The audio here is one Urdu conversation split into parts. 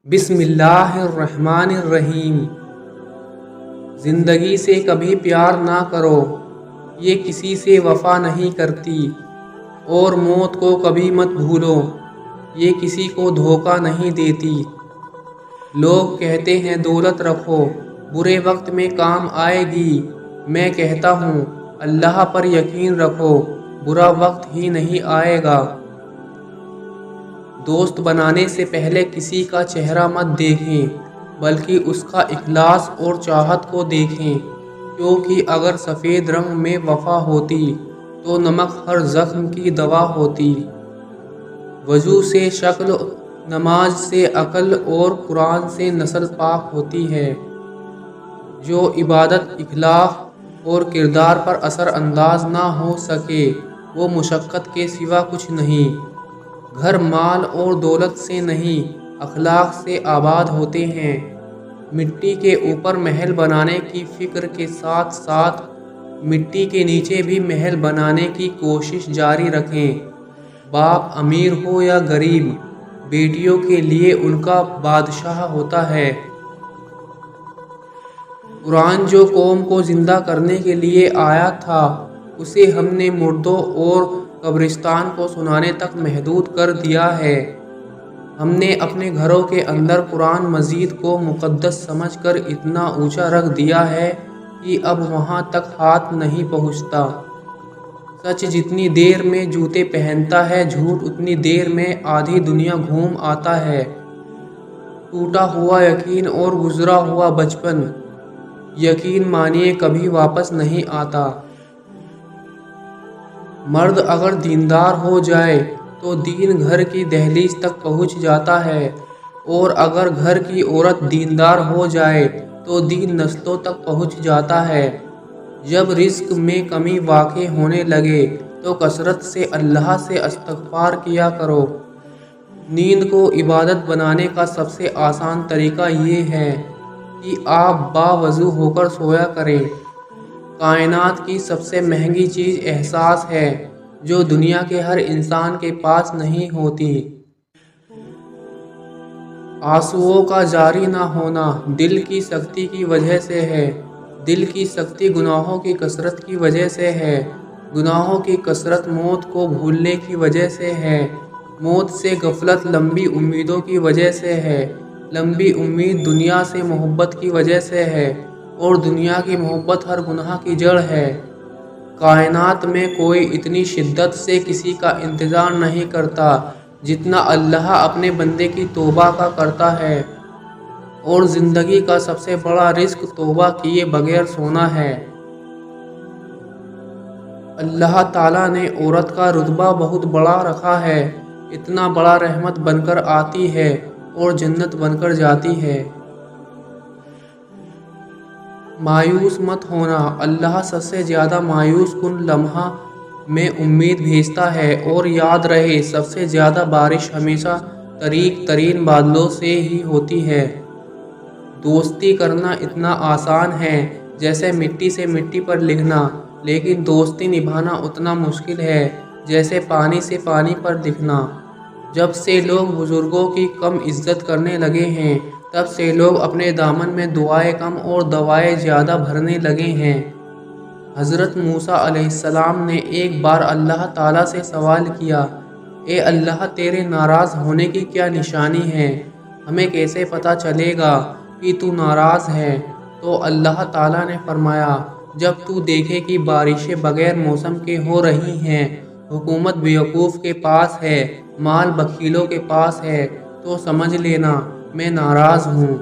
بسم اللہ الرحمن الرحیم۔ زندگی سے کبھی پیار نہ کرو، یہ کسی سے وفا نہیں کرتی، اور موت کو کبھی مت بھولو، یہ کسی کو دھوکہ نہیں دیتی۔ لوگ کہتے ہیں دولت رکھو، برے وقت میں کام آئے گی، میں کہتا ہوں اللہ پر یقین رکھو، برا وقت ہی نہیں آئے گا۔ دوست بنانے سے پہلے کسی کا چہرہ مت دیکھیں، بلکہ اس کا اخلاص اور چاہت کو دیکھیں، کیونکہ اگر سفید رنگ میں وفا ہوتی تو نمک ہر زخم کی دوا ہوتی۔ وضو سے شکل، نماز سے عقل اور قرآن سے نسل پاک ہوتی ہے۔ جو عبادت، اخلاق اور کردار پر اثر انداز نہ ہو سکے وہ مشقت کے سوا کچھ نہیں۔ گھر مال اور دولت سے نہیں، اخلاق سے آباد ہوتے ہیں۔ مٹی کے اوپر محل بنانے کی فکر کے ساتھ ساتھ مٹی کے نیچے بھی محل بنانے کی کوشش جاری رکھیں۔ باپ امیر ہو یا غریب، بیٹیوں کے لیے ان کا بادشاہ ہوتا ہے۔ قرآن جو قوم کو زندہ کرنے کے لیے آیا تھا، اسے ہم نے مردوں اور قبرستان کو سنانے تک محدود کر دیا ہے۔ ہم نے اپنے گھروں کے اندر قرآن مجید کو مقدس سمجھ کر اتنا اونچا رکھ دیا ہے کہ اب وہاں تک ہاتھ نہیں پہنچتا۔ سچ جتنی دیر میں جوتے پہنتا ہے، جھوٹ اتنی دیر میں آدھی دنیا گھوم آتا ہے۔ ٹوٹا ہوا یقین اور گزرا ہوا بچپن، یقین مانیے کبھی واپس نہیں آتا۔ مرد اگر دیندار ہو جائے تو دین گھر کی دہلیز تک پہنچ جاتا ہے، اور اگر گھر کی عورت دیندار ہو جائے تو دین نسلوں تک پہنچ جاتا ہے۔ جب رزق میں کمی واقع ہونے لگے تو کثرت سے اللہ سے استغفار کیا کرو۔ نیند کو عبادت بنانے کا سب سے آسان طریقہ یہ ہے کہ آپ باوضو ہو کر سویا کریں۔ کائنات کی سب سے مہنگی چیز احساس ہے، جو دنیا کے ہر انسان کے پاس نہیں ہوتی۔ آنسوؤں کا جاری نہ ہونا دل کی سختی کی وجہ سے ہے۔ دل کی سختی گناہوں کی کثرت کی وجہ سے ہے۔ گناہوں کی کثرت موت کو بھولنے کی وجہ سے ہے۔ موت سے غفلت لمبی امیدوں کی وجہ سے ہے۔ لمبی امید دنیا سے محبت کی وجہ سے ہے، اور دنیا کی محبت ہر گناہ کی جڑ ہے۔ کائنات میں کوئی اتنی شدت سے کسی کا انتظار نہیں کرتا جتنا اللہ اپنے بندے کی توبہ کا کرتا ہے، اور زندگی کا سب سے بڑا رزق توبہ کیے بغیر سونا ہے۔ اللہ تعالیٰ نے عورت کا رتبہ بہت بڑا رکھا ہے، اتنا بڑا رحمت بن کر آتی ہے اور جنت بن کر جاتی ہے۔ مایوس مت ہونا، اللہ سب سے زیادہ مایوس کن لمحہ میں امید بھیجتا ہے، اور یاد رہے سب سے زیادہ بارش ہمیشہ طریق ترین بادلوں سے ہی ہوتی ہے۔ دوستی کرنا اتنا آسان ہے جیسے مٹی سے مٹی پر لکھنا، لیکن دوستی نبھانا اتنا مشکل ہے جیسے پانی سے پانی پر لکھنا۔ جب سے لوگ بزرگوں کی کم عزت کرنے لگے ہیں، تب سے لوگ اپنے دامن میں دعائیں کم اور دوائیں زیادہ بھرنے لگے ہیں۔ حضرت موسیٰ علیہ السلام نے ایک بار اللہ تعالیٰ سے سوال کیا، اے اللہ، تیرے ناراض ہونے کی کیا نشانی ہے؟ ہمیں کیسے پتہ چلے گا کہ تو ناراض ہے؟ تو اللہ تعالیٰ نے فرمایا، جب تو دیکھے کہ بارشیں بغیر موسم کے ہو رہی ہیں، حکومت بیوقوف کے پاس ہے، مال بخیلوں کے پاس ہے، تو سمجھ لینا میں ناراض ہوں۔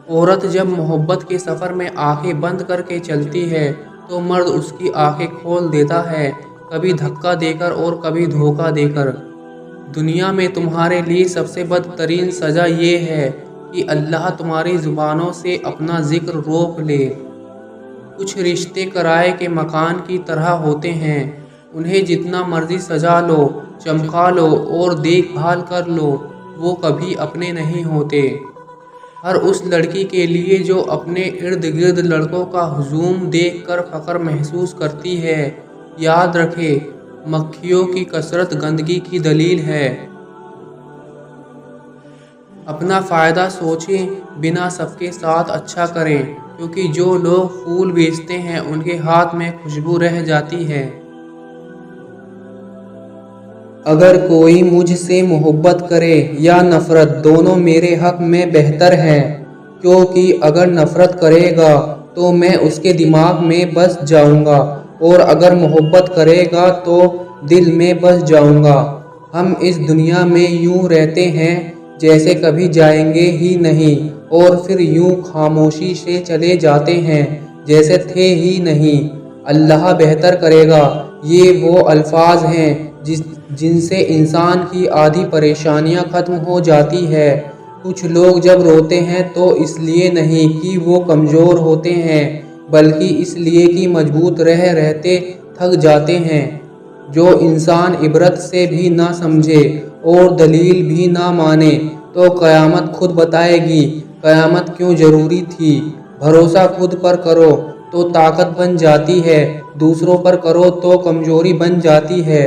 عورت جب محبت کے سفر میں آنکھیں بند کر کے چلتی ہے تو مرد اس کی آنکھیں کھول دیتا ہے، کبھی دھکا دے کر اور کبھی دھوکہ دے کر۔ دنیا میں تمہارے لیے سب سے بدترین سزا یہ ہے کہ اللہ تمہاری زبانوں سے اپنا ذکر روک لے۔ کچھ رشتے کرائے کے مکان کی طرح ہوتے ہیں، انہیں جتنا مرضی سجا لو، چمکا لو اور دیکھ بھال کر لو، وہ کبھی اپنے نہیں ہوتے۔ ہر اس لڑکی کے لیے جو اپنے ارد گرد لڑکوں کا ہجوم دیکھ کر فخر محسوس کرتی ہے، یاد رکھے مکھیوں کی کثرت گندگی کی دلیل ہے۔ اپنا فائدہ سوچیں بنا سب کے ساتھ اچھا کریں، کیونکہ جو لوگ پھول بیچتے ہیں ان کے ہاتھ میں خوشبو رہ جاتی ہے۔ اگر کوئی مجھ سے محبت کرے یا نفرت، دونوں میرے حق میں بہتر ہے، کیونکہ اگر نفرت کرے گا تو میں اس کے دماغ میں بس جاؤں گا، اور اگر محبت کرے گا تو دل میں بس جاؤں گا۔ ہم اس دنیا میں یوں رہتے ہیں جیسے کبھی جائیں گے ہی نہیں، اور پھر یوں خاموشی سے چلے جاتے ہیں جیسے تھے ہی نہیں۔ اللہ بہتر کرے گا، یہ وہ الفاظ ہیں جن سے انسان کی آدھی پریشانیاں ختم ہو جاتی ہے۔ کچھ لوگ جب روتے ہیں تو اس لیے نہیں کہ وہ کمزور ہوتے ہیں، بلکہ اس لیے کہ مضبوط رہتے تھک جاتے ہیں۔ جو انسان عبرت سے بھی نہ سمجھے اور دلیل بھی نہ مانے تو قیامت خود بتائے گی قیامت کیوں ضروری تھی۔ بھروسہ خود پر کرو تو طاقت بن جاتی ہے، دوسروں پر کرو تو کمزوری بن جاتی ہے۔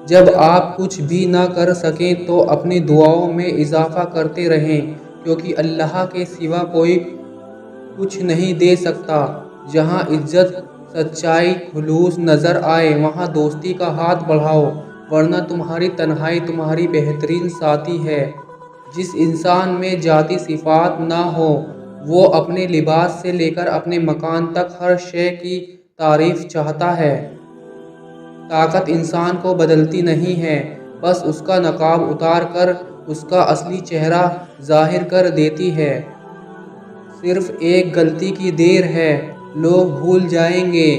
جب آپ کچھ بھی نہ کر سکیں تو اپنی دعاؤں میں اضافہ کرتے رہیں، کیونکہ اللہ کے سوا کوئی کچھ نہیں دے سکتا۔ جہاں عزت، سچائی، خلوص نظر آئے وہاں دوستی کا ہاتھ بڑھاؤ، ورنہ تمہاری تنہائی تمہاری بہترین ساتھی ہے۔ جس انسان میں ذاتی صفات نہ ہو وہ اپنے لباس سے لے کر اپنے مکان تک ہر شے کی تعریف چاہتا ہے۔ طاقت انسان کو بدلتی نہیں ہے، بس اس کا نقاب اتار کر اس کا اصلی چہرہ ظاہر کر دیتی ہے۔ صرف ایک غلطی کی دیر ہے، لوگ بھول جائیں گے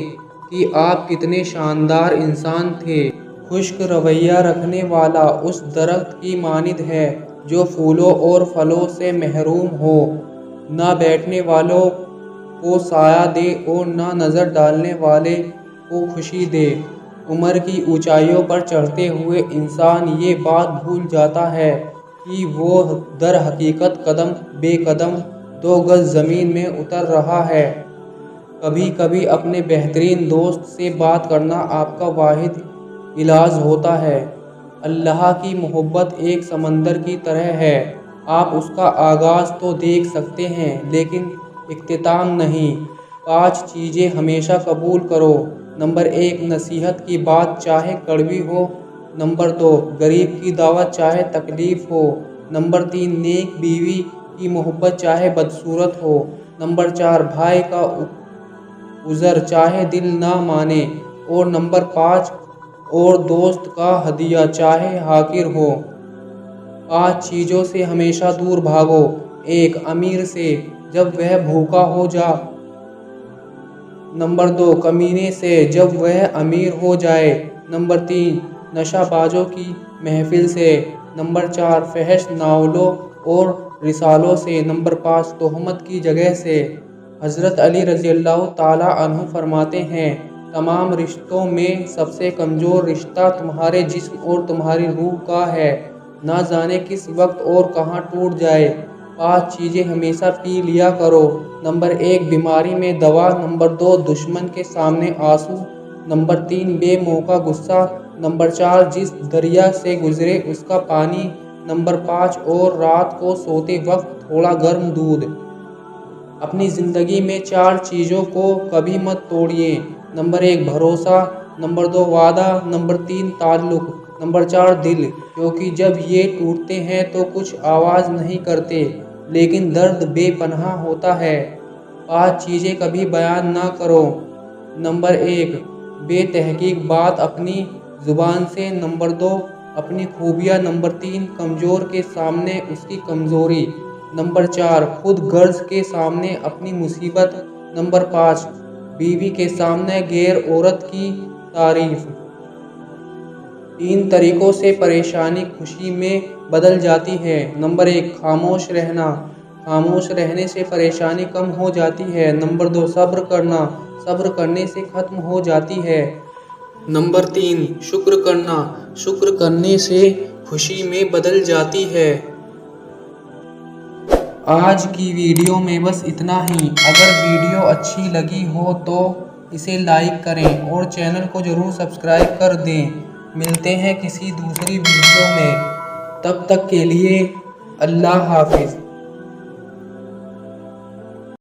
کہ آپ کتنے شاندار انسان تھے۔ خشک رویہ رکھنے والا اس درخت کی مانند ہے جو پھولوں اور پھلوں سے محروم ہو، نہ بیٹھنے والوں کو سایہ دے اور نہ نظر ڈالنے والے کو خوشی دے۔ عمر کی اونچائیوں پر چڑھتے ہوئے انسان یہ بات بھول جاتا ہے کہ وہ در حقیقت قدم بے قدم 2 گز زمین میں اتر رہا ہے۔ کبھی کبھی اپنے بہترین دوست سے بات کرنا آپ کا واحد علاج ہوتا ہے۔ اللہ کی محبت ایک سمندر کی طرح ہے، آپ اس کا آغاز تو دیکھ سکتے ہیں لیکن اختتام نہیں۔ 5 چیزیں ہمیشہ قبول کرو۔ نمبر 1، نصیحت کی بات چاہے کڑوی ہو۔ نمبر 2، غریب کی دعوت چاہے تکلیف ہو۔ نمبر 3، نیک بیوی کی محبت چاہے بدصورت ہو۔ نمبر 4، بھائی کا عذر چاہے دل نہ مانے۔ اور نمبر 5، اور دوست کا ہدیہ چاہے حقیر ہو۔ 5 چیزوں سے ہمیشہ دور بھاگو۔ 1، امیر سے جب وہ بھوکا ہو جا۔ نمبر 2، کمینے سے جب وہ امیر ہو جائے۔ نمبر 3، نشہ بازوں کی محفل سے۔ نمبر 4، فحش ناولوں اور رسالوں سے۔ نمبر 5، تہمت کی جگہ سے۔ حضرت علی رضی اللہ تعالیٰ عنہ فرماتے ہیں، تمام رشتوں میں سب سے کمزور رشتہ تمہارے جسم اور تمہاری روح کا ہے، نہ جانے کس وقت اور کہاں ٹوٹ جائے۔ 5 چیزیں ہمیشہ پی لیا کرو۔ نمبر 1، بیماری میں دوا۔ نمبر 2، دشمن کے سامنے آنسو۔ نمبر 3، بے موقع غصہ۔ نمبر 4، جس دریا سے گزرے اس کا پانی۔ نمبر 5، اور رات کو سوتے وقت تھوڑا گرم دودھ۔ اپنی زندگی میں 4 چیزوں کو کبھی مت توڑیے۔ نمبر 1، بھروسہ۔ نمبر 2، وعدہ۔ نمبر 3، تعلق۔ نمبر 4، دل، کیونکہ جب یہ ٹوٹتے ہیں تو کچھ آواز نہیں کرتے لیکن درد بے پناہ ہوتا ہے۔ 5 چیزیں کبھی بیان نہ کرو۔ نمبر 1، بے تحقیق بات اپنی زبان سے۔ نمبر 2، اپنی خوبیاں۔ نمبر 3، کمزور کے سامنے اس کی کمزوری۔ نمبر 4، خود غرض کے سامنے اپنی مصیبت۔ نمبر 5، بیوی کے سامنے غیر عورت کی تعریف۔ 3 طریقوں سے پریشانی خوشی میں بدل جاتی ہے۔ نمبر 1، خاموش رہنا۔ خاموش رہنے سے پریشانی کم ہو جاتی ہے۔ نمبر 2، صبر کرنا۔ صبر کرنے سے ختم ہو جاتی ہے۔ نمبر 3، شکر کرنا۔ شکر کرنے سے خوشی میں بدل جاتی ہے۔ آج کی ویڈیو میں بس اتنا ہی۔ اگر ویڈیو اچھی لگی ہو تو اسے لائک کریں اور چینل کو ضرور سبسکرائب کر دیں۔ ملتے ہیں کسی دوسری ویڈیو میں، تب تک کے لیے اللہ حافظ۔